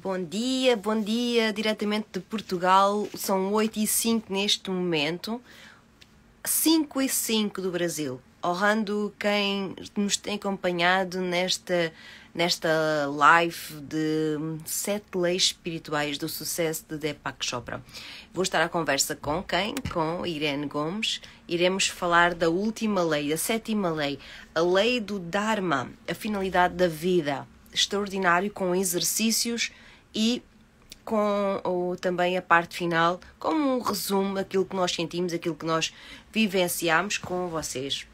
Bom dia, diretamente de Portugal, são 8h05 neste momento, 5h05 do Brasil, honrando quem nos tem acompanhado nesta live de 7 leis espirituais do sucesso de Deepak Chopra. Vou estar à conversa com quem? Com Irene Gomes. Iremos falar da última lei, da 7ª lei, a lei do Dharma, a finalidade da vida, extraordinário, com exercícios e com também a parte final, como um resumo daquilo que nós sentimos, aquilo que nós vivenciamos com vocês.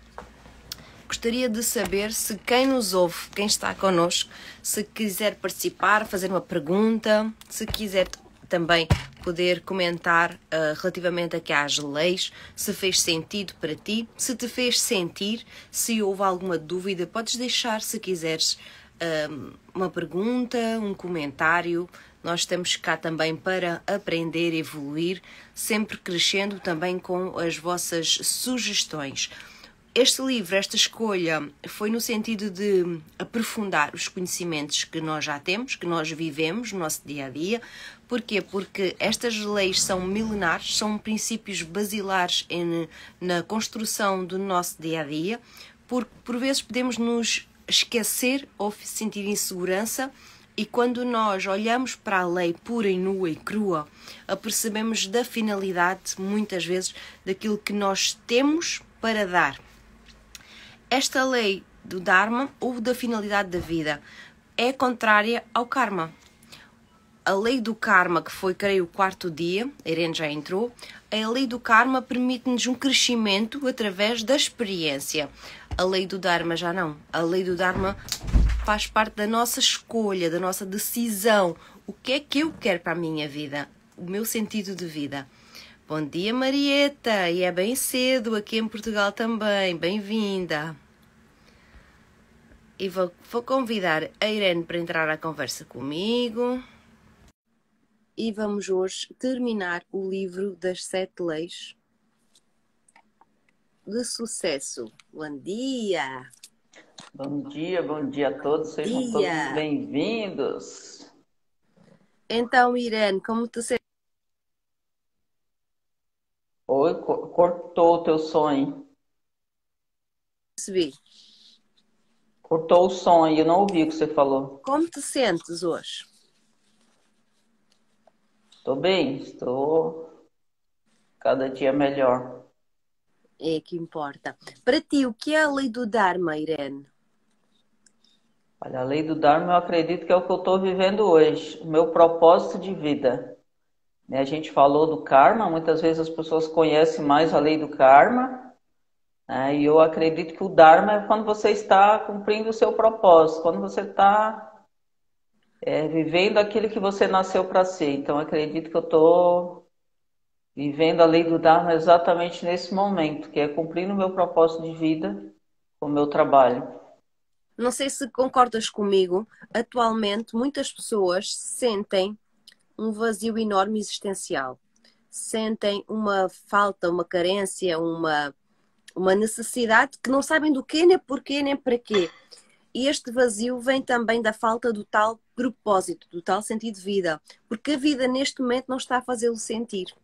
Gostaria de saber se quem nos ouve, quem está connosco, se quiser participar, fazer uma pergunta, se quiser também poder comentar relativamente aqui às leis, se fez sentido para ti, se te fez sentir, se houve alguma dúvida, podes deixar, se quiseres, uma pergunta, um comentário. Nós estamos cá também para aprender, evoluir, sempre crescendo também com as vossas sugestões. Este livro, esta escolha, foi no sentido de aprofundar os conhecimentos que nós já temos, que nós vivemos no nosso dia-a-dia. Porquê? Porque estas leis são milenares, são princípios basilares na construção do nosso dia-a-dia, porque por vezes podemos nos esquecer ou sentir insegurança, e quando nós olhamos para a lei pura e nua e crua, apercebemos da finalidade, muitas vezes, daquilo que nós temos para dar. Esta lei do Dharma, ou da finalidade da vida, é contrária ao karma. A lei do karma, que foi, creio, o 4º dia, a Irene já entrou, a lei do karma permite-nos um crescimento através da experiência. A lei do Dharma já não. A lei do Dharma faz parte da nossa escolha, da nossa decisão. O que é que eu quero para a minha vida? O meu sentido de vida. Bom dia, Marieta, e é bem cedo aqui em Portugal também, bem-vinda. E vou convidar a Irene para entrar à conversa comigo. E vamos hoje terminar o livro das 7 leis de sucesso. Bom dia! Bom dia a todos, sejam todos bem-vindos. Então, Irene, como te sentes? Oi, cortou o teu som aí. Percebi. Cortou o som aí, eu não ouvi o que você falou. Como te sentes hoje? Estou bem, estou cada dia melhor. É que importa. Para ti, o que é a lei do Dharma, Irene? Olha, a lei do Dharma eu acredito que é o que eu estou vivendo hoje, o meu propósito de vida. A gente falou do karma, muitas vezes as pessoas conhecem mais a lei do karma, né? E eu acredito que o Dharma é quando você está cumprindo o seu propósito, quando você está vivendo aquilo que você nasceu para ser. Então, acredito que eu estou vivendo a lei do Dharma exatamente nesse momento, que é cumprindo o meu propósito de vida com o meu trabalho. Não sei se concordas comigo, atualmente muitas pessoas sentem um vazio enorme existencial. Sentem uma falta, uma carência, uma necessidade que não sabem do quê, nem porquê, nem para quê. E este vazio vem também da falta do tal propósito, do tal sentido de vida. Porque a vida neste momento não está a fazê-lo sentir.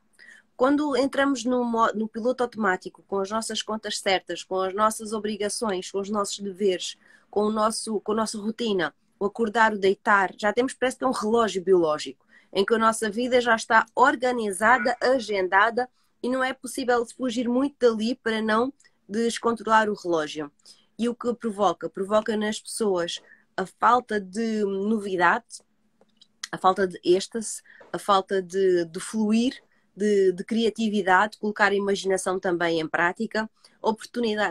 Quando entramos no piloto automático, com as nossas contas certas, com as nossas obrigações, com os nossos deveres, com a nossa rotina, o acordar, o deitar, já temos, parece que é um relógio biológico, em que a nossa vida já está organizada, agendada, e não é possível fugir muito dali para não descontrolar o relógio. E o que provoca? Provoca nas pessoas a falta de novidade, a falta de êxtase, a falta de fluir, de criatividade, colocar a imaginação também em prática,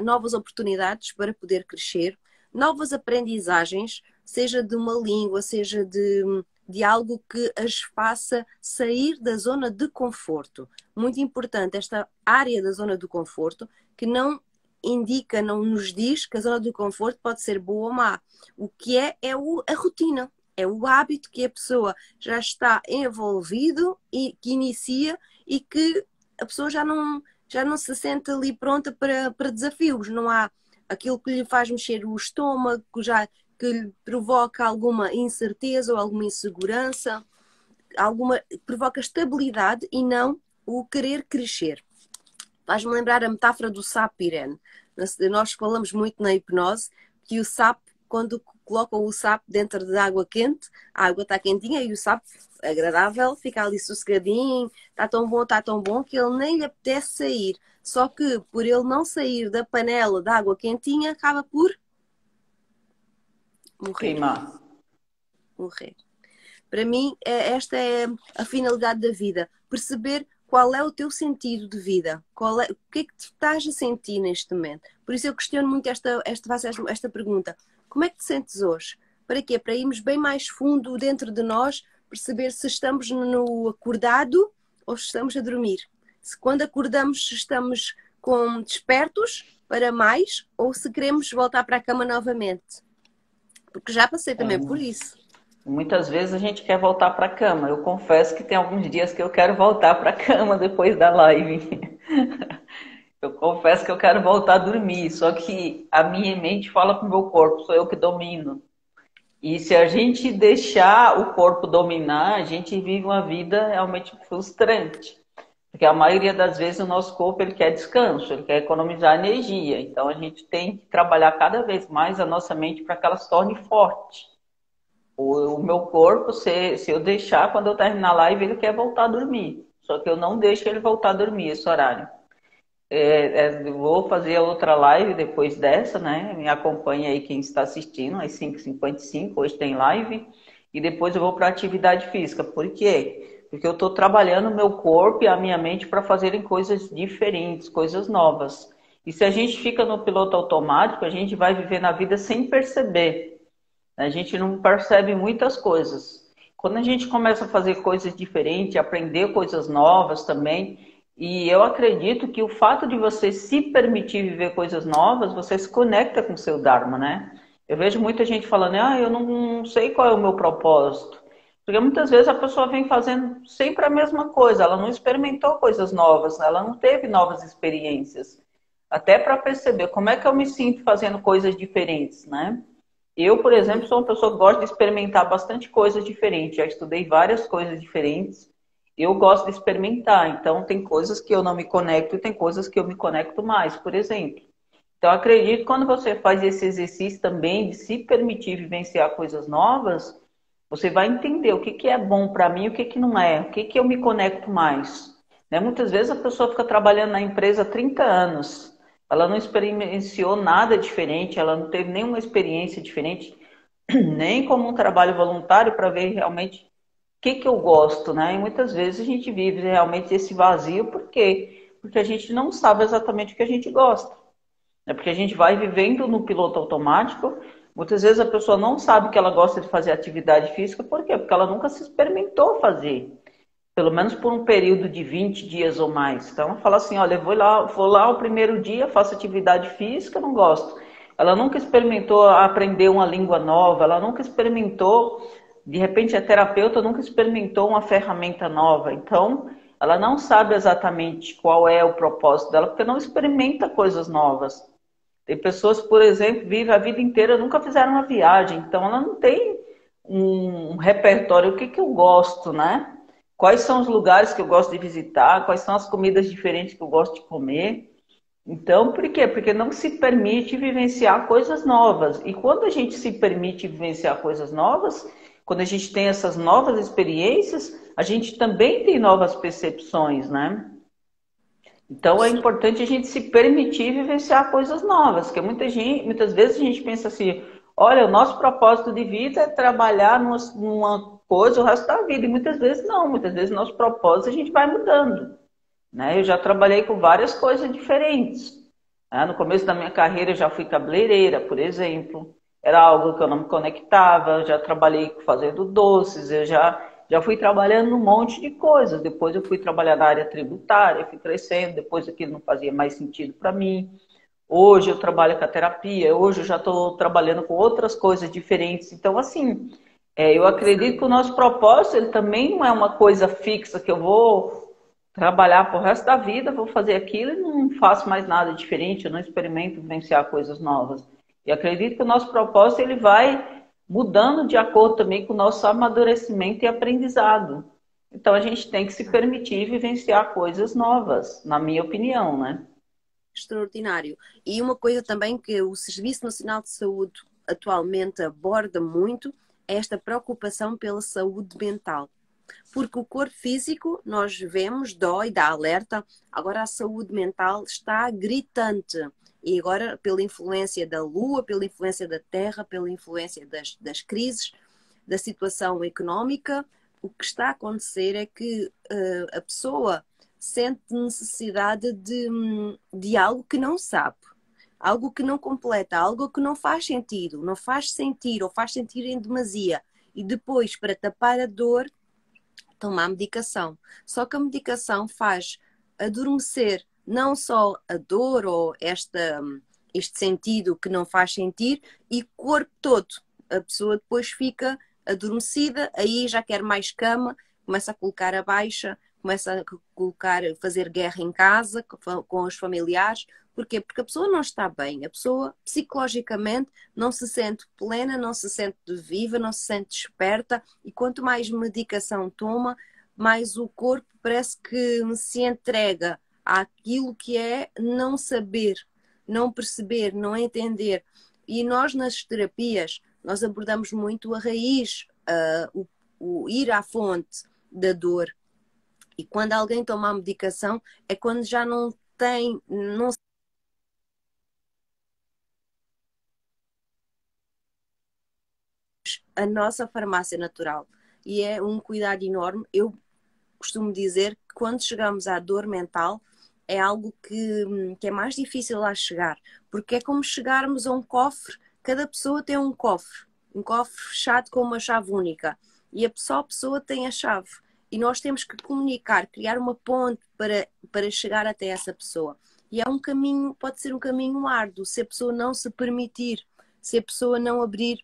novas oportunidades para poder crescer, novas aprendizagens, seja de uma língua, seja de algo que as faça sair da zona de conforto. Muito importante esta área da zona do conforto, que não indica, não nos diz que a zona do conforto pode ser boa ou má. O que é a rotina, é o hábito que a pessoa já está envolvido e que inicia e que a pessoa já não se sente ali pronta para desafios. Não há aquilo que lhe faz mexer o estômago, que lhe provoca alguma incerteza ou alguma insegurança, provoca estabilidade e não o querer crescer. Faz-me lembrar a metáfora do sapo, Irene. Nós falamos muito na hipnose que o sapo, quando colocam o sapo dentro de água quente, a água está quentinha e o sapo, agradável, fica ali sossegadinho, está tão bom que ele nem lhe apetece sair. Só que por ele não sair da panela de água quentinha, acaba por morrer. Queimar. Morrer. Para mim, esta é a finalidade da vida. Perceber qual é o teu sentido de vida. O que é que tu estás a sentir neste momento? Por isso eu questiono muito esta pergunta. Como é que te sentes hoje? Para quê? Para irmos bem mais fundo dentro de nós, perceber se estamos no acordado ou se estamos a dormir. Se quando acordamos estamos despertos para mais ou se queremos voltar para a cama novamente. Porque já passei também por isso. Muitas vezes a gente quer voltar para a cama. Eu confesso que tem alguns dias que eu quero voltar para a cama depois da live. Eu confesso que eu quero voltar a dormir, só que a minha mente fala para o meu corpo, sou eu que domino. E se a gente deixar o corpo dominar, a gente vive uma vida realmente frustrante. Porque a maioria das vezes o nosso corpo ele quer descanso, ele quer economizar energia. Então a gente tem que trabalhar cada vez mais a nossa mente para que ela se torne forte. O meu corpo, se eu deixar, quando eu terminar a live, ele quer voltar a dormir. Só que eu não deixo ele voltar a dormir esse horário. Vou fazer a outra live depois dessa, né? Me acompanha aí quem está assistindo, às 5h55, hoje tem live. E depois eu vou para a atividade física. Por quê? Porque eu estou trabalhando o meu corpo e a minha mente para fazerem coisas diferentes, coisas novas. E se a gente fica no piloto automático, a gente vai viver na vida sem perceber. A gente não percebe muitas coisas. Quando a gente começa a fazer coisas diferentes, aprender coisas novas também, e eu acredito que o fato de você se permitir viver coisas novas, você se conecta com o seu Dharma, né? Eu vejo muita gente falando, eu não sei qual é o meu propósito. Porque muitas vezes a pessoa vem fazendo sempre a mesma coisa, ela não experimentou coisas novas, ela não teve novas experiências. Até para perceber como é que eu me sinto fazendo coisas diferentes, né? Eu, por exemplo, sou uma pessoa que gosta de experimentar bastante coisas diferentes. Já estudei várias coisas diferentes. Eu gosto de experimentar. Então, tem coisas que eu não me conecto e tem coisas que eu me conecto mais, por exemplo. Então, acredito que quando você faz esse exercício também de se permitir vivenciar coisas novas, você vai entender o que é bom para mim e o que não é. O que eu me conecto mais. Né? Muitas vezes a pessoa fica trabalhando na empresa há 30 anos. Ela não experienciou nada diferente, ela não teve nenhuma experiência diferente, nem como um trabalho voluntário para ver realmente o que eu gosto, né? E muitas vezes a gente vive realmente esse vazio, por quê? Porque a gente não sabe exatamente o que a gente gosta. É porque a gente vai vivendo no piloto automático, muitas vezes a pessoa não sabe que ela gosta de fazer atividade física, por quê? Porque ela nunca se experimentou fazer. Pelo menos por um período de 20 dias ou mais. Então, fala assim, olha, eu vou lá o primeiro dia, faço atividade física, não gosto. Ela nunca experimentou aprender uma língua nova, ela nunca experimentou, de repente a terapeuta nunca experimentou uma ferramenta nova. Então, ela não sabe exatamente qual é o propósito dela, porque não experimenta coisas novas. Tem pessoas, por exemplo, vivem a vida inteira, nunca fizeram uma viagem, então ela não tem um repertório, o que eu gosto, né? Quais são os lugares que eu gosto de visitar? Quais são as comidas diferentes que eu gosto de comer? Então, por quê? Porque não se permite vivenciar coisas novas. E quando a gente se permite vivenciar coisas novas, quando a gente tem essas novas experiências, a gente também tem novas percepções, né? Então, é importante a gente se permitir vivenciar coisas novas. Porque muitas vezes a gente pensa assim, olha, o nosso propósito de vida é trabalhar numa coisa o resto da vida. E muitas vezes não, muitas vezes nosso propósito a gente vai mudando. Né? Eu já trabalhei com várias coisas diferentes. No começo da minha carreira eu já fui cabeleireira, por exemplo. Era algo que eu não me conectava. Eu já trabalhei fazendo doces, eu já fui trabalhando num monte de coisas. Depois eu fui trabalhar na área tributária, fui crescendo, depois aquilo não fazia mais sentido para mim. Hoje eu trabalho com a terapia, hoje eu já estou trabalhando com outras coisas diferentes. Então, assim, eu acredito que o nosso propósito ele também não é uma coisa fixa, que eu vou trabalhar pro resto da vida, vou fazer aquilo e não faço mais nada diferente, eu não experimento vivenciar coisas novas. E acredito que o nosso propósito ele vai mudando de acordo também com o nosso amadurecimento e aprendizado. Então a gente tem que se permitir vivenciar coisas novas, na minha opinião, né? Extraordinário. E uma coisa também que o Serviço Nacional de Saúde atualmente aborda muito é esta preocupação pela saúde mental. Porque o corpo físico, nós vemos, dói, dá alerta, agora a saúde mental está gritante. E agora, pela influência da Lua, pela influência da Terra, pela influência das crises, da situação económica, o que está a acontecer é que a pessoa sente necessidade de algo que não sabe, algo que não completa, algo que não faz sentido, não faz sentir ou faz sentir em demasia. E depois, para tapar a dor, tomar medicação. Só que a medicação faz adormecer não só a dor ou este sentido que não faz sentir e o corpo todo. A pessoa depois fica adormecida, aí já quer mais cama, começa a colocar a baixa, começa a colocar, fazer guerra em casa com os familiares. Porquê? Porque a pessoa não está bem, a pessoa psicologicamente não se sente plena, não se sente viva, não se sente desperta e quanto mais medicação toma, mais o corpo parece que se entrega àquilo que é não saber, não perceber, não entender. E nós nas terapias, nós abordamos muito a raiz, o ir à fonte da dor. E quando alguém toma a medicação, é quando já não tem, não a nossa farmácia natural. E é um cuidado enorme. Eu costumo dizer que quando chegamos à dor mental, é algo que é mais difícil lá chegar, porque é como chegarmos a um cofre, cada pessoa tem um cofre fechado com uma chave única, e só a pessoa tem a chave. E nós temos que comunicar, criar uma ponte para chegar até essa pessoa. E é um caminho, pode ser um caminho árduo, se a pessoa não se permitir, se a pessoa não abrir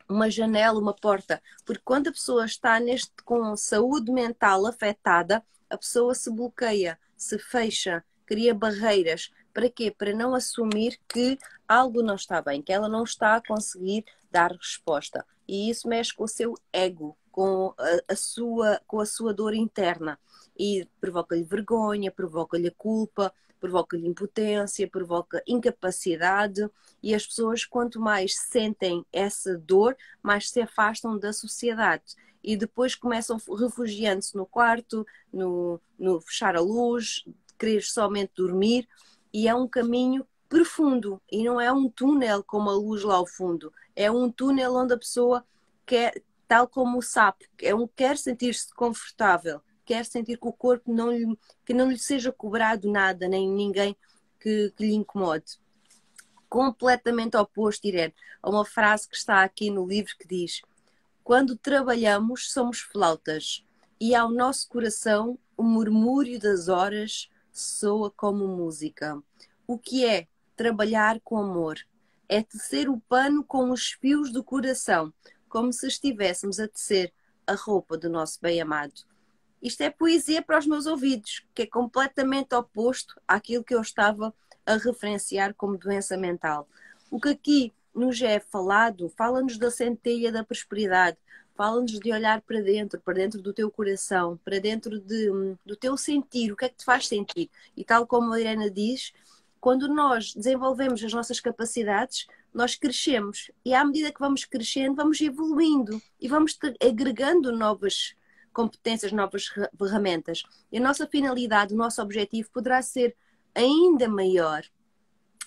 uma janela, uma porta, porque quando a pessoa está com saúde mental afetada, a pessoa se bloqueia, se fecha, cria barreiras. Para quê? Para não assumir que algo não está bem, que ela não está a conseguir dar resposta. E isso mexe com o seu ego, com a sua dor interna. E provoca-lhe vergonha, provoca-lhe culpa, provoca-lhe impotência, provoca incapacidade. E as pessoas, quanto mais sentem essa dor, mais se afastam da sociedade. E depois começam refugiando-se no quarto, no fechar a luz, querer somente dormir. E é um caminho profundo. E não é um túnel com uma luz lá ao fundo. É um túnel onde a pessoa quer, tal como o sapo, quer sentir-se confortável, quer sentir que o corpo que não lhe seja cobrado nada, nem ninguém que lhe incomode. Completamente oposto, Irene, a uma frase que está aqui no livro que diz: quando trabalhamos, somos flautas, e ao nosso coração o murmúrio das horas soa como música. O que é trabalhar com amor? É tecer o pano com os fios do coração, como se estivéssemos a tecer a roupa do nosso bem-amado. Isto é poesia para os meus ouvidos, que é completamente oposto àquilo que eu estava a referenciar como doença mental. O que aqui nos é falado, fala-nos da centelha da prosperidade, fala-nos de olhar para dentro do teu coração, para dentro do teu sentir, o que é que te faz sentir. E tal como a Irena diz, quando nós desenvolvemos as nossas capacidades, nós crescemos. E à medida que vamos crescendo, vamos evoluindo e vamos agregando novas competências, novas ferramentas. E a nossa finalidade, o nosso objetivo poderá ser ainda maior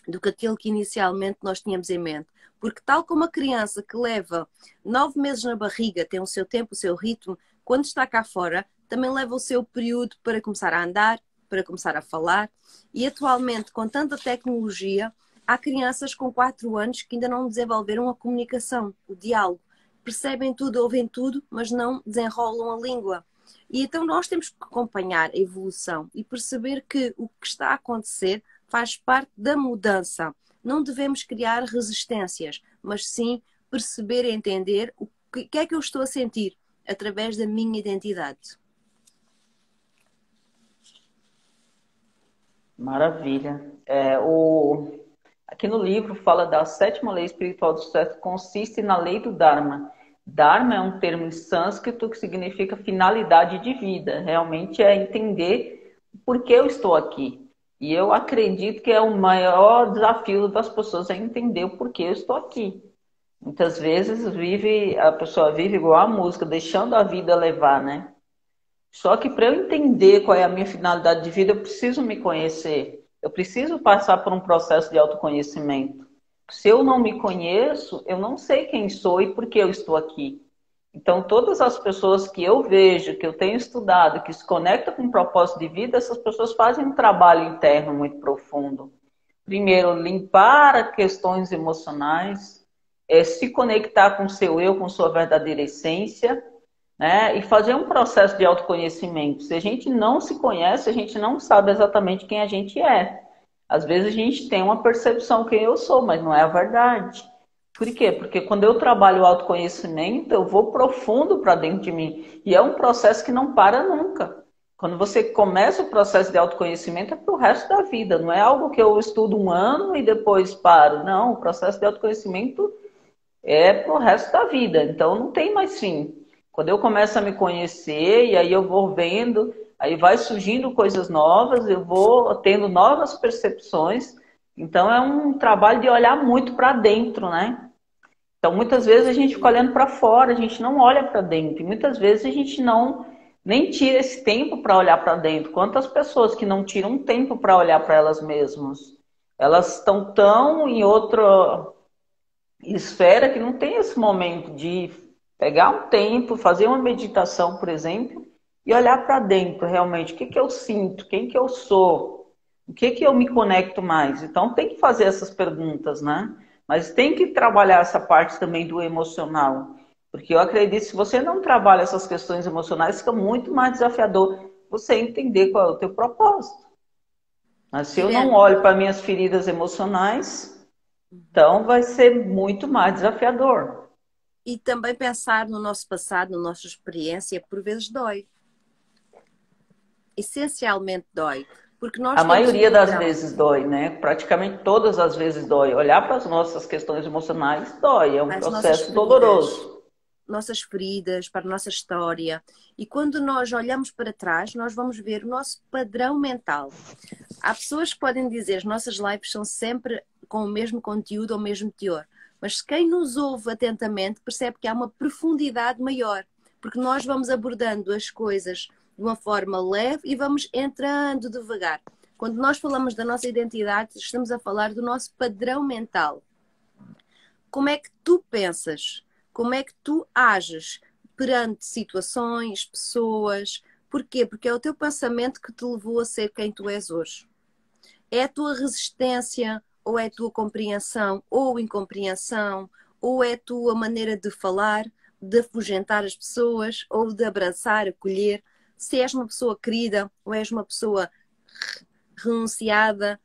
do que aquele que inicialmente nós tínhamos em mente. Porque tal como a criança que leva 9 meses na barriga, tem o seu tempo, o seu ritmo, quando está cá fora, também leva o seu período para começar a andar, para começar a falar. E atualmente, com tanta tecnologia, há crianças com 4 anos que ainda não desenvolveram a comunicação, o diálogo. Percebem tudo, ouvem tudo, mas não desenrolam a língua. E então nós temos que acompanhar a evolução e perceber que o que está a acontecer faz parte da mudança. Não devemos criar resistências, mas sim perceber e entender o que é que eu estou a sentir através da minha identidade. Maravilha. Aqui no livro fala da sétima lei espiritual do sucesso, consiste na lei do Dharma. Dharma é um termo em sânscrito que significa finalidade de vida. Realmente é entender por que eu estou aqui. E eu acredito que é o maior desafio das pessoas é entender o porquê eu estou aqui. Muitas vezes a pessoa vive igual a música, deixando a vida levar, né? Só que para eu entender qual é a minha finalidade de vida, eu preciso me conhecer. Eu preciso passar por um processo de autoconhecimento. Se eu não me conheço, eu não sei quem sou e por que eu estou aqui. Então, todas as pessoas que eu vejo, que eu tenho estudado, que se conectam com o propósito de vida, essas pessoas fazem um trabalho interno muito profundo. Primeiro, limpar questões emocionais, se conectar com o seu eu, com sua verdadeira essência, né? E fazer um processo de autoconhecimento. Se a gente não se conhece, a gente não sabe exatamente quem a gente é. Às vezes a gente tem uma percepção quem eu sou, mas não é a verdade. Por quê? Porque quando eu trabalho o autoconhecimento, eu vou profundo para dentro de mim. E é um processo que não para nunca. Quando você começa o processo de autoconhecimento, é para o resto da vida. Não é algo que eu estudo um ano e depois paro. Não, o processo de autoconhecimento é para o resto da vida. Então não tem mais fim. Quando eu começo a me conhecer, e aí eu vou vendo, aí vai surgindo coisas novas, eu vou tendo novas percepções. Então é um trabalho de olhar muito para dentro, né? Então muitas vezes a gente fica olhando para fora, a gente não olha para dentro. E muitas vezes a gente não nem tira esse tempo para olhar para dentro. Quantas pessoas que não tiram tempo para olhar para elas mesmas? Elas estão tão em outra esfera que não tem esse momento de pegar um tempo, fazer uma meditação, por exemplo, e olhar para dentro realmente. O que que eu sinto? Quem que eu sou? O que que eu me conecto mais? Então tem que fazer essas perguntas, né? Mas tem que trabalhar essa parte também do emocional. Porque eu acredito que se você não trabalha essas questões emocionais, fica muito mais desafiador você entender qual é o teu propósito. Mas se eu não Irene, olho para minhas feridas emocionais, então vai ser muito mais desafiador. e também pensar no nosso passado, na nossa experiência, por vezes dói. Essencialmente dói. Porque A nós temos um maioria das padrão. vezes dói, né? Praticamente todas as vezes dói. Olhar para as nossas questões emocionais dói, é um As processo doloroso. nossas feridas, para a nossa história. E quando nós olhamos para trás, nós vamos ver o nosso padrão mental. Há pessoas que podem dizer que as nossas lives são sempre com o mesmo conteúdo ou o mesmo teor. Mas quem nos ouve atentamente percebe que há uma profundidade maior. Porque nós vamos abordando as coisas de uma forma leve e vamos entrando devagar. Quando nós falamos da nossa identidade, estamos a falar do nosso padrão mental. Como é que tu pensas? Como é que tu ages perante situações, pessoas? Porquê? Porque é o teu pensamento que te levou a ser quem tu és hoje. É a tua resistência, ou é a tua compreensão, ou incompreensão, ou é a tua maneira de falar, de afugentar as pessoas, ou de abraçar, acolher. Se és uma pessoa querida, ou és uma pessoa renunciada,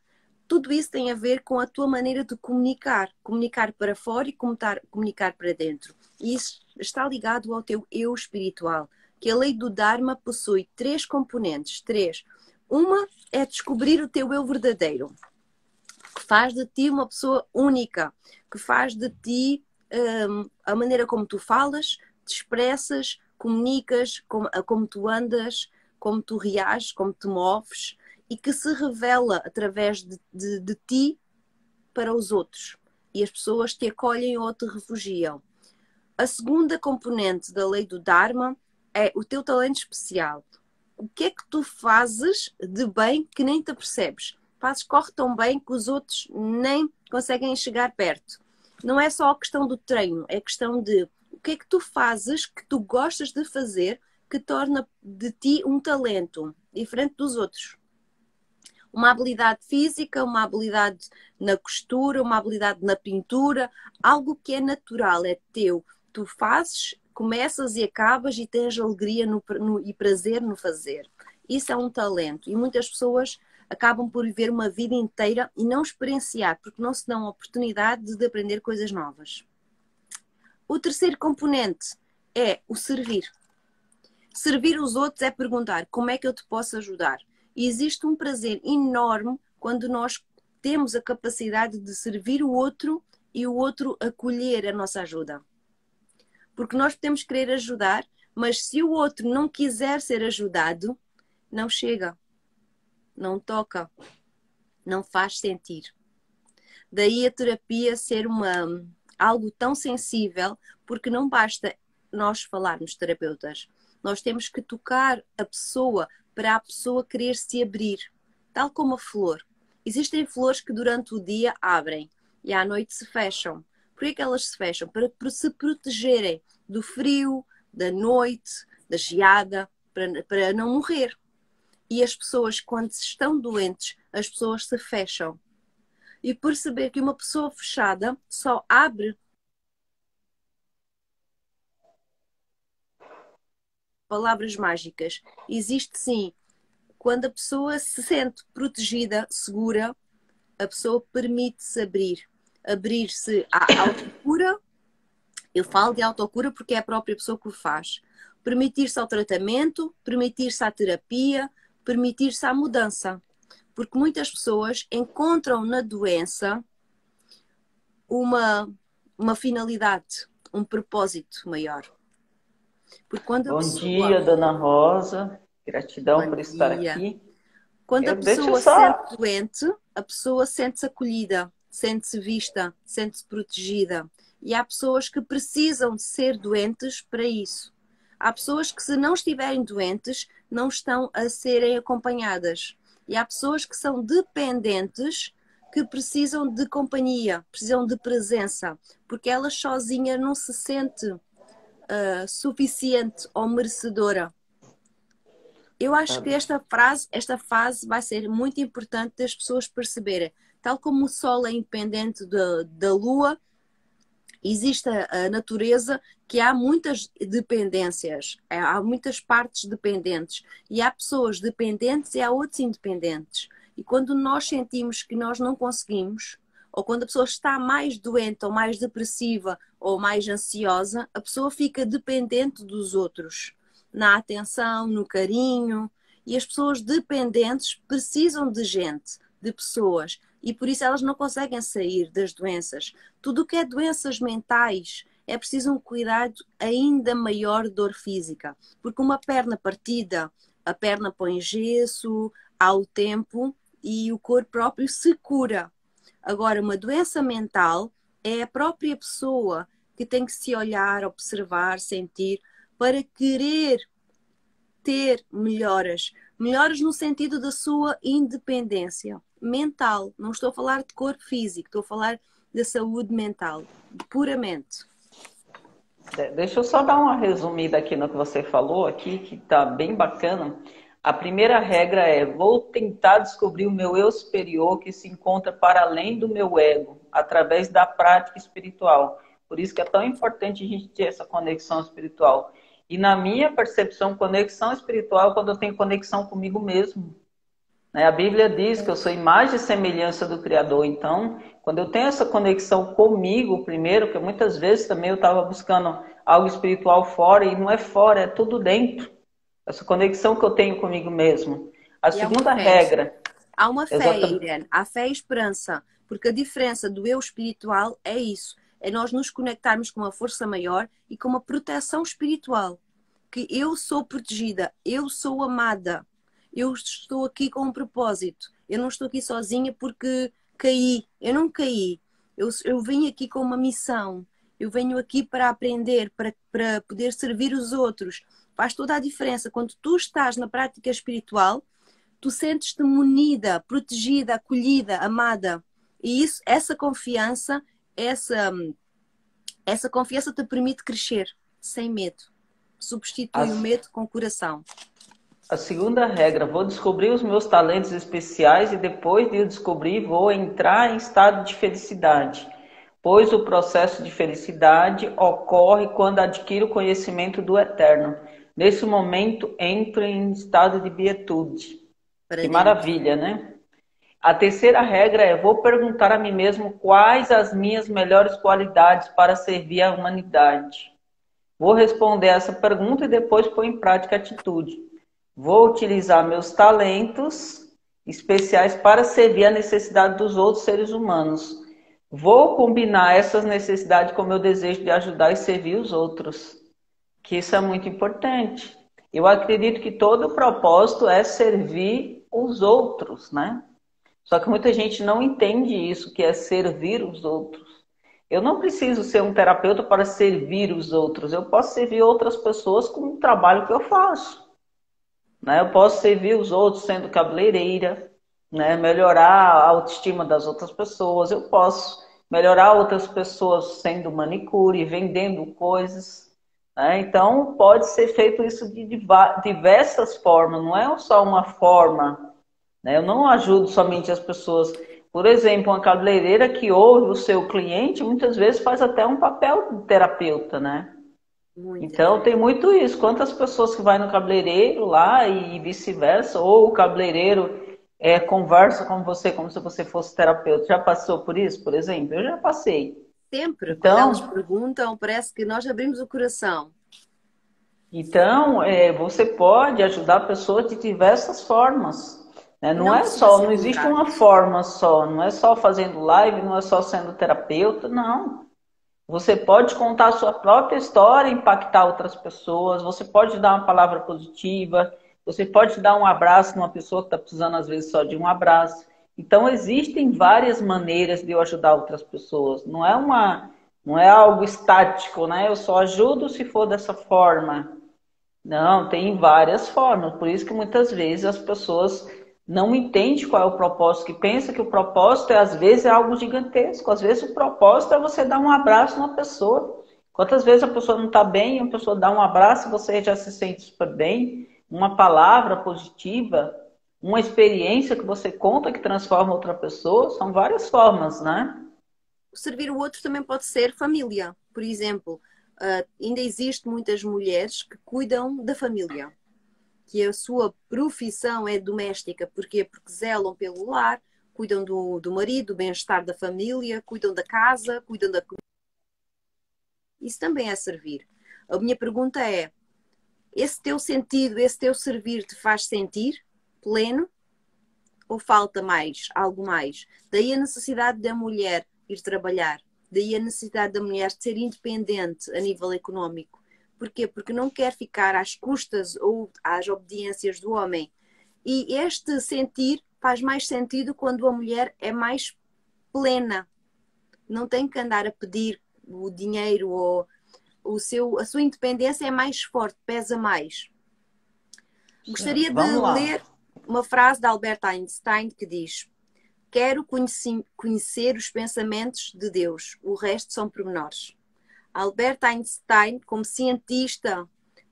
tudo isso tem a ver com a tua maneira de comunicar. Comunicar para fora e comunicar para dentro. E isso está ligado ao teu eu espiritual. Que a lei do Dharma possui 3 componentes. 3. Uma é descobrir o teu eu verdadeiro. Que faz de ti uma pessoa única. Que faz de ti a maneira como tu falas, te expressas, comunicas, como tu andas, como tu reages, como te moves. E que se revela através de ti para os outros. E as pessoas te acolhem ou te refugiam. A segunda componente da lei do Dharma é o teu talento especial. O que é que tu fazes de bem que nem te percebes? Fazes, corre tão bem que os outros nem conseguem chegar perto. Não é só a questão do treino, é a questão de o que é que tu fazes que tu gostas de fazer que torna de ti um talento diferente dos outros. Uma habilidade física, uma habilidade na costura, uma habilidade na pintura, algo que é natural, é teu. Tu fazes, começas e acabas e tens alegria e prazer no fazer. Isso é um talento. E muitas pessoas acabam por viver uma vida inteira e não experienciar, porque não se dão a oportunidade de aprender coisas novas. O terceiro componente é o servir. Servir os outros é perguntar como é que eu te posso ajudar. E existe um prazer enorme quando nós temos a capacidade de servir o outro e o outro acolher a nossa ajuda. Porque nós podemos querer ajudar, mas se o outro não quiser ser ajudado, não chega, não toca, não faz sentir. Daí a terapia ser algo tão sensível, porque não basta nós falarmos, terapeutas. Nós temos que tocar a pessoa para a pessoa querer se abrir. Tal como a flor. Existem flores que durante o dia abrem e à noite se fecham. Por que elas se fecham? Para se protegerem do frio, da noite, da geada, para não morrer. E as pessoas, quando estão doentes, as pessoas se fecham. E perceber que uma pessoa fechada só abre palavras mágicas. Existe sim. Quando a pessoa se sente protegida, segura, a pessoa permite-se abrir. Abrir-se à autocura. Eu falo de autocura porque é a própria pessoa que o faz. Permitir-se ao tratamento, permitir-se à terapia, permitir-se à mudança. Porque muitas pessoas encontram na doença uma finalidade, um propósito maior. Porque quando a Bom pessoa... dia, Dona Rosa. Gratidão por estar dia. aqui. Quando a pessoa se sente doente, a pessoa sente-se acolhida, sente-se vista, sente-se protegida. E há pessoas que precisam de ser doentes para isso. Há pessoas que, se não estiverem doentes, não estão a serem acompanhadas. E há pessoas que são dependentes, que precisam de companhia, precisam de presença, porque elas sozinhas não se sentem suficiente ou merecedora. Eu acho que esta fase vai ser muito importante das pessoas perceberem. Tal como o Sol é independente da Lua, existe a natureza que há muitas dependências, há muitas partes dependentes. E há pessoas dependentes e há outros independentes. E quando nós sentimos que nós não conseguimos, ou quando a pessoa está mais doente, ou mais depressiva, ou mais ansiosa, a pessoa fica dependente dos outros. Na atenção, no carinho. E as pessoas dependentes precisam de gente, de pessoas. E por isso elas não conseguem sair das doenças. Tudo o que é doenças mentais é preciso um cuidado ainda maior de dor física. Porque uma perna partida, a perna põe gesso, há o tempo e o corpo próprio se cura. Agora, uma doença mental é a própria pessoa que tem que se olhar, observar, sentir, para querer ter melhoras. Melhoras no sentido da sua independência mental. Não estou a falar de corpo físico, estou a falar da saúde mental, puramente. Deixa eu só dar uma resumida aqui no que você falou aqui, que está bem bacana. A primeira regra é: vou tentar descobrir o meu eu superior que se encontra para além do meu ego, através da prática espiritual. Por isso que é tão importante a gente ter essa conexão espiritual. E na minha percepção, conexão espiritual é quando eu tenho conexão comigo mesmo. A Bíblia diz que eu sou imagem e semelhança do Criador. Então, quando eu tenho essa conexão comigo primeiro, porque muitas vezes também eu estava buscando algo espiritual fora, e não é fora, é tudo dentro. Essa conexão que eu tenho comigo mesmo. A segunda regra... Há uma fé, Irene. Há fé e esperança. Porque a diferença do eu espiritual é isso. É nós nos conectarmos com uma força maior e com uma proteção espiritual. Que eu sou protegida, eu sou amada. Eu estou aqui com um propósito. Eu não estou aqui sozinha porque caí. Eu não caí. Eu vim aqui com uma missão. Eu venho aqui para aprender, para poder servir os outros. Faz toda a diferença. Quando tu estás na prática espiritual, tu sentes-te munida, protegida, acolhida, amada. E isso, essa confiança te permite crescer sem medo. Substitui o medo com o coração. A segunda regra: vou descobrir os meus talentos especiais e depois de eu descobrir, vou entrar em estado de felicidade. Pois o processo de felicidade ocorre quando adquiro o conhecimento do eterno. Nesse momento, entro em estado de beatitude. Que maravilha, né? A terceira regra é: vou perguntar a mim mesmo quais as minhas melhores qualidades para servir a humanidade. Vou responder essa pergunta e depois pôr em prática a atitude. Vou utilizar meus talentos especiais para servir a necessidade dos outros seres humanos. Vou combinar essas necessidades com o meu desejo de ajudar e servir os outros, que isso é muito importante. Eu acredito que todo o propósito é servir os outros, né? Só que muita gente não entende isso, que é servir os outros. Eu não preciso ser um terapeuta para servir os outros. Eu posso servir outras pessoas com o trabalho que eu faço, né? Eu posso servir os outros sendo cabeleireira, né? Melhorar a autoestima das outras pessoas. Eu posso melhorar outras pessoas sendo manicure, vendendo coisas, né? Então, pode ser feito isso de diversas formas, não é só uma forma, né? Eu não ajudo somente as pessoas. Por exemplo, uma cabeleireira que ouve o seu cliente, muitas vezes faz até um papel de terapeuta, né? Muitas Então, vezes. tem muito isso. Quantas pessoas que vai no cabeleireiro lá e vice-versa, ou o cabeleireiro conversa com você como se você fosse terapeuta. Já passou por isso, por exemplo? Eu já passei. Sempre, quando elas Então, perguntam, parece que nós abrimos o coração. você pode ajudar pessoas de diversas formas, né? E Não não é precisa só, ser não existe uma vulgares. forma só, não é só fazendo live, não é só sendo terapeuta, não. Você pode contar a sua própria história, impactar outras pessoas, você pode dar uma palavra positiva, você pode dar um abraço numa pessoa que está precisando, às vezes, só de um abraço. Então, existem várias maneiras de eu ajudar outras pessoas. Não é algo estático, né? Eu só ajudo se for dessa forma. Não, tem várias formas. Por isso que muitas vezes as pessoas não entendem qual é o propósito, que pensa que o propósito às vezes é algo gigantesco. Às vezes o propósito é você dar um abraço numa pessoa. Quantas vezes a pessoa não está bem, a pessoa dá um abraço e você já se sente super bem. Uma palavra positiva, uma experiência que você conta que transforma outra pessoa, são várias formas, né? Servir o outro também pode ser família. Por exemplo, ainda existe muitas mulheres que cuidam da família, que a sua profissão é doméstica. Porquê? Porque zelam pelo lar, cuidam do marido, do bem-estar da família, cuidam da casa, cuidam da comida. Isso também é servir. A minha pergunta é, esse teu sentido, esse teu servir te faz sentir pleno ou falta mais, algo mais? Daí a necessidade da mulher ir trabalhar, daí a necessidade da mulher de ser independente a nível económico. Porquê? Porque não quer ficar às custas ou às obediências do homem. E este sentir faz mais sentido quando a mulher é mais plena. Não tem que andar a pedir o dinheiro ou a sua independência é mais forte, pesa mais. Gostaria de Vamos lá. ler uma frase de Albert Einstein que diz: quero conhecer os pensamentos de Deus, o resto são pormenores. Albert Einstein, como cientista,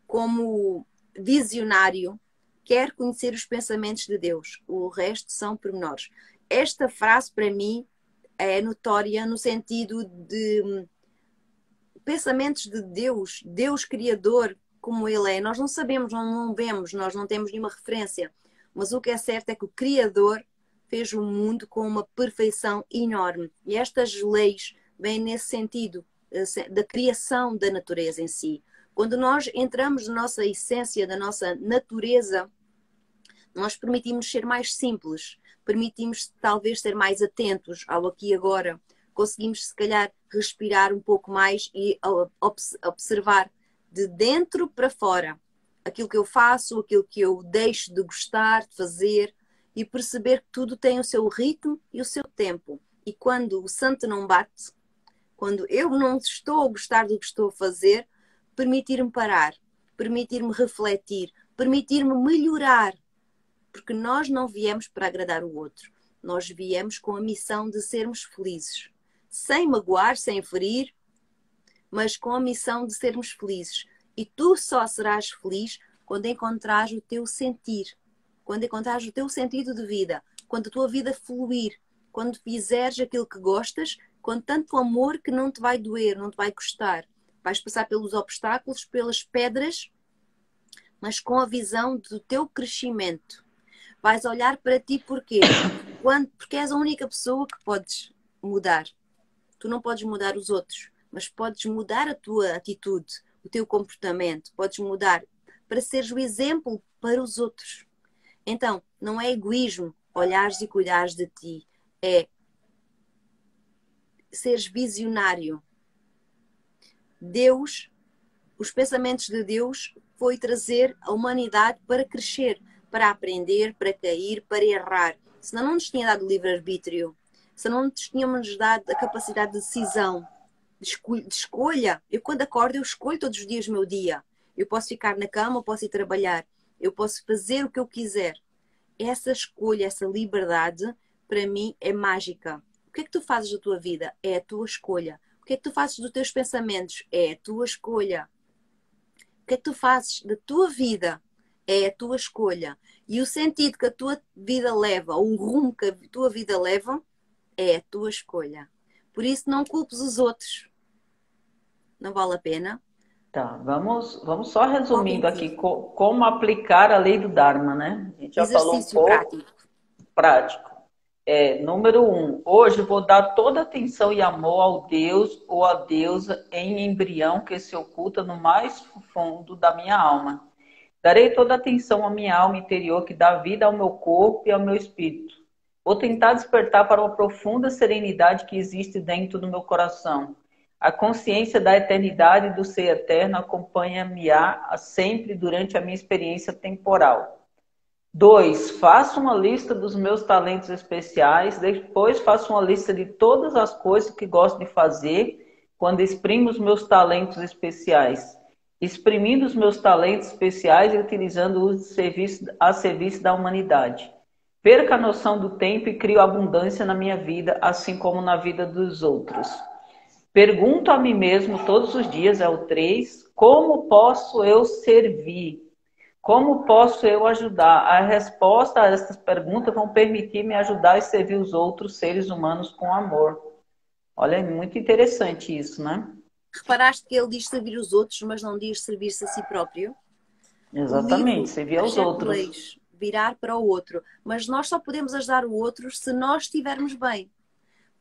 como visionário, quer conhecer os pensamentos de Deus, o resto são pormenores. Esta frase, para mim, é notória no sentido de pensamentos de Deus, Deus Criador, como Ele é. Nós não sabemos, não vemos, nós não temos nenhuma referência, mas o que é certo é que o Criador fez o mundo com uma perfeição enorme. E estas leis vêm nesse sentido, da criação da natureza em si. Quando nós entramos na nossa essência, da nossa natureza, nós permitimos ser mais simples, permitimos talvez ser mais atentos ao aqui e agora, conseguimos se calhar respirar um pouco mais e observar de dentro para fora aquilo que eu faço, aquilo que eu deixo de gostar de fazer e perceber que tudo tem o seu ritmo e o seu tempo. E quando o santo não bate, quando eu não estou a gostar do que estou a fazer, permitir-me parar, permitir-me refletir, permitir-me melhorar. Porque nós não viemos para agradar o outro. Nós viemos com a missão de sermos felizes. Sem magoar, sem ferir, mas com a missão de sermos felizes. E tu só serás feliz quando encontrares o teu sentir, quando encontrares o teu sentido de vida, quando a tua vida fluir, quando fizeres aquilo que gostas, com tanto amor que não te vai doer, não te vai custar. Vais passar pelos obstáculos, pelas pedras, mas com a visão do teu crescimento. Vais olhar para ti porquê? Porque és a única pessoa que podes mudar. Tu não podes mudar os outros, mas podes mudar a tua atitude, o teu comportamento. Podes mudar para seres o exemplo para os outros. Então, não é egoísmo olhares e cuidares de ti, é seres visionário. Deus, os pensamentos de Deus foi trazer a humanidade para crescer, para aprender, para cair, para errar. Senão não nos tinha dado livre-arbítrio, senão não nos tínhamos dado a capacidade de decisão, de escolha. Eu quando acordo, eu escolho todos os dias o meu dia. Eu posso ficar na cama, eu posso ir trabalhar, eu posso fazer o que eu quiser. Essa escolha, essa liberdade, para mim é mágica. O que é que tu fazes da tua vida? É a tua escolha. O que é que tu fazes dos teus pensamentos? É a tua escolha. O que é que tu fazes da tua vida? É a tua escolha. E o sentido que a tua vida leva, ou o rumo que a tua vida leva, é a tua escolha. Por isso não culpes os outros. Não vale a pena. Tá, vamos só Foca em resumindo aqui ti. como aplicar a lei do Dharma, né? A gente já falou um Exercício pouco prático. prático. Número um, hoje vou dar toda atenção e amor ao Deus ou à deusa em embrião que se oculta no mais fundo da minha alma. Darei toda atenção à minha alma interior que dá vida ao meu corpo e ao meu espírito. Vou tentar despertar para uma profunda serenidade que existe dentro do meu coração. A consciência da eternidade do ser eterno acompanha-me-á sempre durante a minha experiência temporal. 2. Faço uma lista dos meus talentos especiais, depois faço uma lista de todas as coisas que gosto de fazer quando exprimo os meus talentos especiais. Exprimindo os meus talentos especiais e utilizando-os a serviço da humanidade. Perco a noção do tempo e crio abundância na minha vida, assim como na vida dos outros. Pergunto a mim mesmo todos os dias, é o 3, como posso eu servir? Como posso eu ajudar? A resposta a essas perguntas vão permitir me ajudar e servir os outros seres humanos com amor. Olha, é muito interessante isso, né? Reparaste que ele diz servir os outros, mas não diz servir-se a si próprio? O Exatamente, livro, servir as aos sete outros. leis, virar para o outro. Mas nós só podemos ajudar o outro se nós estivermos bem.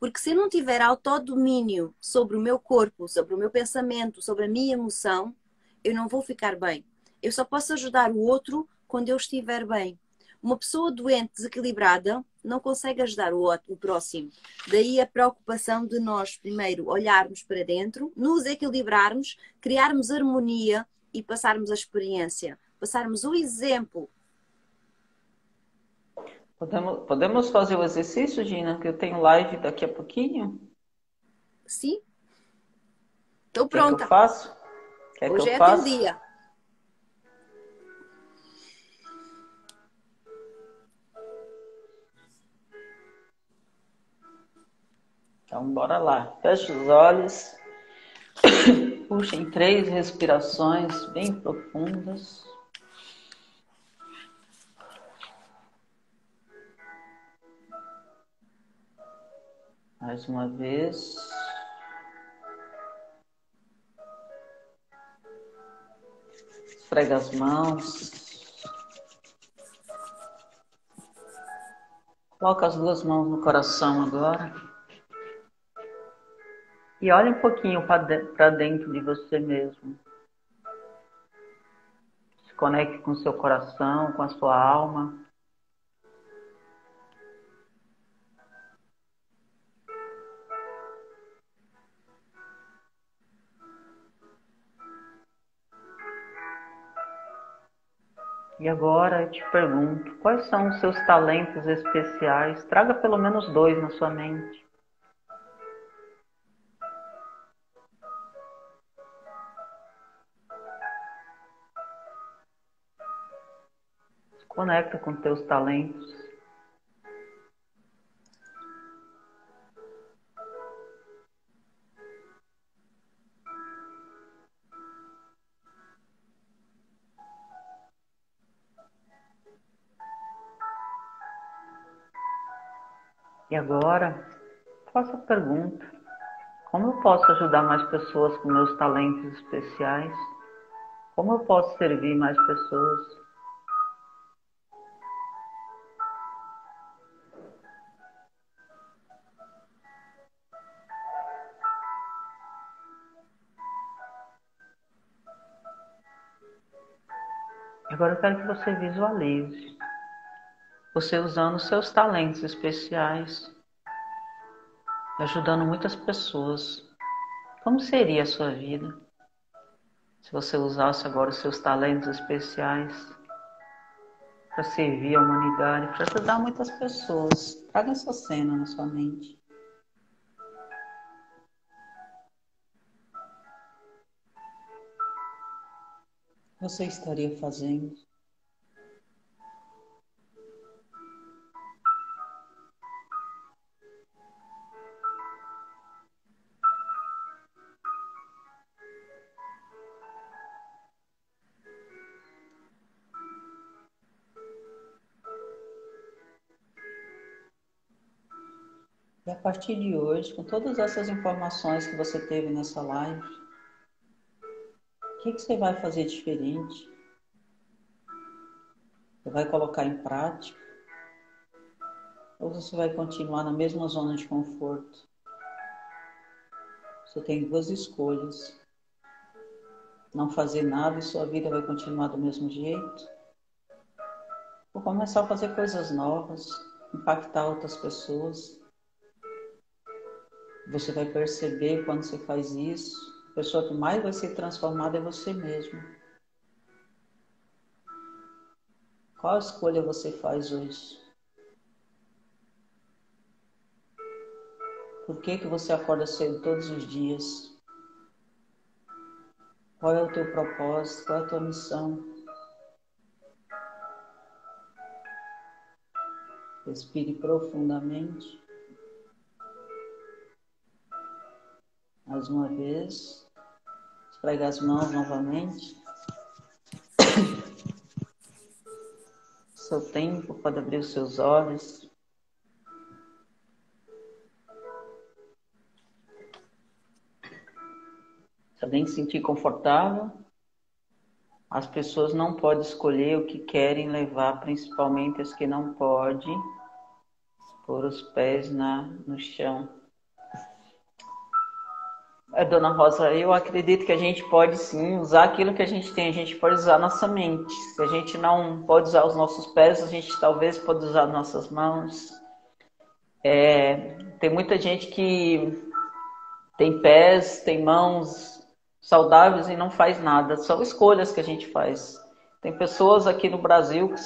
Porque se eu não tiver autodomínio sobre o meu corpo, sobre o meu pensamento, sobre a minha emoção, eu não vou ficar bem. Eu só posso ajudar o outro quando eu estiver bem. Uma pessoa doente, desequilibrada, não consegue ajudar o próximo. Daí a preocupação de nós, primeiro, olharmos para dentro, nos equilibrarmos, criarmos harmonia e passarmos a experiência, passarmos o exemplo. Podemos fazer o exercício, Gina, que eu tenho live daqui a pouquinho? Sim, estou Quer que eu pronta. faça? Quer que eu Hoje é teu faça? dia. Então, bora lá. Feche os olhos. Puxem 3 respirações bem profundas. Mais uma vez. Esfrega as mãos. Coloca as 2 mãos no coração agora. E olha um pouquinho para dentro de você mesmo. Se conecte com o seu coração, com a sua alma. E agora eu te pergunto, quais são os seus talentos especiais? Traga pelo menos 2 na sua mente. Se conecta com teus talentos. E agora, faça a pergunta. Como eu posso ajudar mais pessoas com meus talentos especiais? Como eu posso servir mais pessoas? Agora eu quero que você visualize. você usando os seus talentos especiais, ajudando muitas pessoas. Como seria a sua vida se você usasse agora os seus talentos especiais para servir a humanidade, para ajudar muitas pessoas? Traga essa cena na sua mente. O que você estaria fazendo? E a partir de hoje, com todas essas informações que você teve nessa live, o que você vai fazer diferente? Você vai colocar em prática? Ou você vai continuar na mesma zona de conforto? Você tem duas escolhas. Não fazer nada e sua vida vai continuar do mesmo jeito? Ou começar a fazer coisas novas, impactar outras pessoas? Você vai perceber quando você faz isso, a pessoa que mais vai ser transformada é você mesmo. Qual escolha você faz hoje? Por que você acorda cedo todos os dias? Qual é o teu propósito? Qual é a tua missão? Respire profundamente. Mais uma vez. Esfregue as mãos novamente. Seu tempo pode abrir os seus olhos. Se alguém se sentir confortável, as pessoas não podem escolher o que querem levar, principalmente as que não podem pôr os pés no chão. Dona Rosa, eu acredito que a gente pode sim usar aquilo que a gente tem, a gente pode usar a nossa mente. Se a gente não pode usar os nossos pés, a gente talvez pode usar nossas mãos. Tem muita gente que tem pés, tem mãos saudáveis e não faz nada. São escolhas que a gente faz. Tem pessoas aqui no Brasil que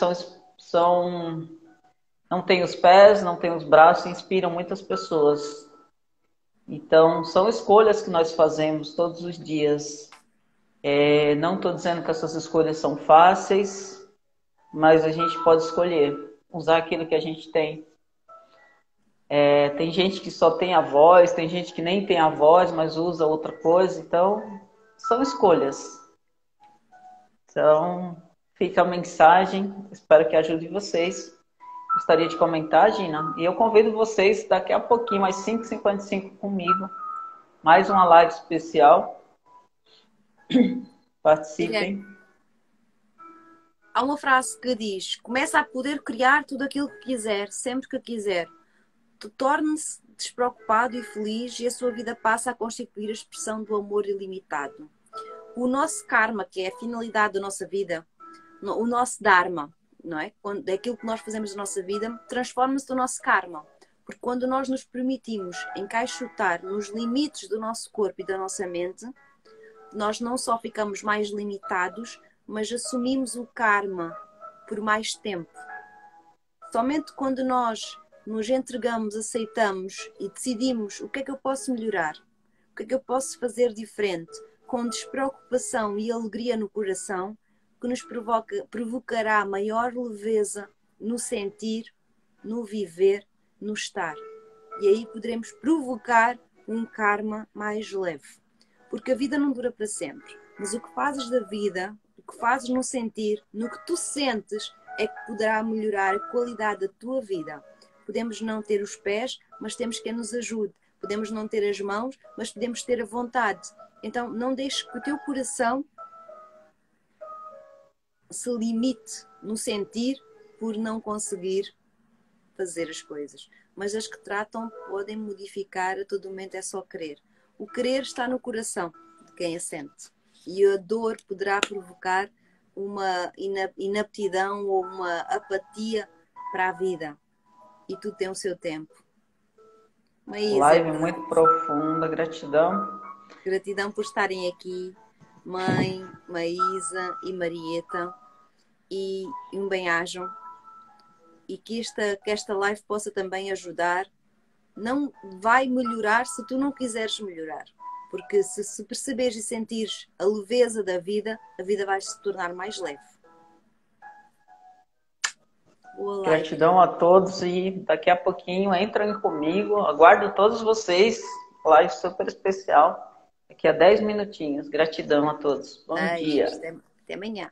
não têm os pés, não têm os braços e inspiram muitas pessoas. Então, são escolhas que nós fazemos todos os dias. Não estou dizendo que essas escolhas são fáceis, mas a gente pode escolher usar aquilo que a gente tem. Tem gente que só tem a voz, tem gente que nem tem a voz, mas usa outra coisa. Então, são escolhas. Então, fica a mensagem. Espero que ajude vocês. Gostaria de comentar, Gina. E eu convido vocês daqui a pouquinho, às 5h55 comigo. Mais uma live especial. Participem. Há uma frase que diz: começa a poder criar tudo aquilo que quiser, sempre que quiser. Torne-se despreocupado e feliz e a sua vida passa a constituir a expressão do amor ilimitado. O nosso karma, que é a finalidade da nossa vida, o nosso dharma, não é? Quando aquilo que nós fazemos na nossa vida transforma-se no nosso karma. Porque quando nós nos permitimos encaixotar nos limites do nosso corpo e da nossa mente, nós não só ficamos mais limitados, mas assumimos o karma por mais tempo. Somente quando nós nos entregamos, aceitamos e decidimos o que é que eu posso melhorar, o que é que eu posso fazer diferente, com despreocupação e alegria no coração, que nos provocará maior leveza no sentir, no viver, no estar. E aí poderemos provocar um karma mais leve. Porque a vida não dura para sempre. Mas o que fazes da vida, o que fazes no sentir, no que tu sentes, é que poderá melhorar a qualidade da tua vida. Podemos não ter os pés, mas temos quem nos ajude. Podemos não ter as mãos, mas podemos ter a vontade. Então não deixes que o teu coração se limite no sentir por não conseguir fazer as coisas. Mas as que tratam podem modificar, a todo momento é só querer. O querer está no coração de quem a sente. E a dor poderá provocar uma inaptidão ou uma apatia para a vida. E tudo tem o seu tempo. Maísa, Live muito profunda, gratidão. gratidão por estarem aqui. Mãe, Maísa e Marieta. E um bem-ajam. E que esta live possa também ajudar. Não vai melhorar se tu não quiseres melhorar. Porque se perceberes e sentires a leveza da vida, a vida vai se tornar mais leve. Boa live. Gratidão a todos e daqui a pouquinho entrem comigo. Aguardo todos vocês. Live super especial. Daqui a 10 minutinhos. Gratidão a todos. Bom dia. Até amanhã.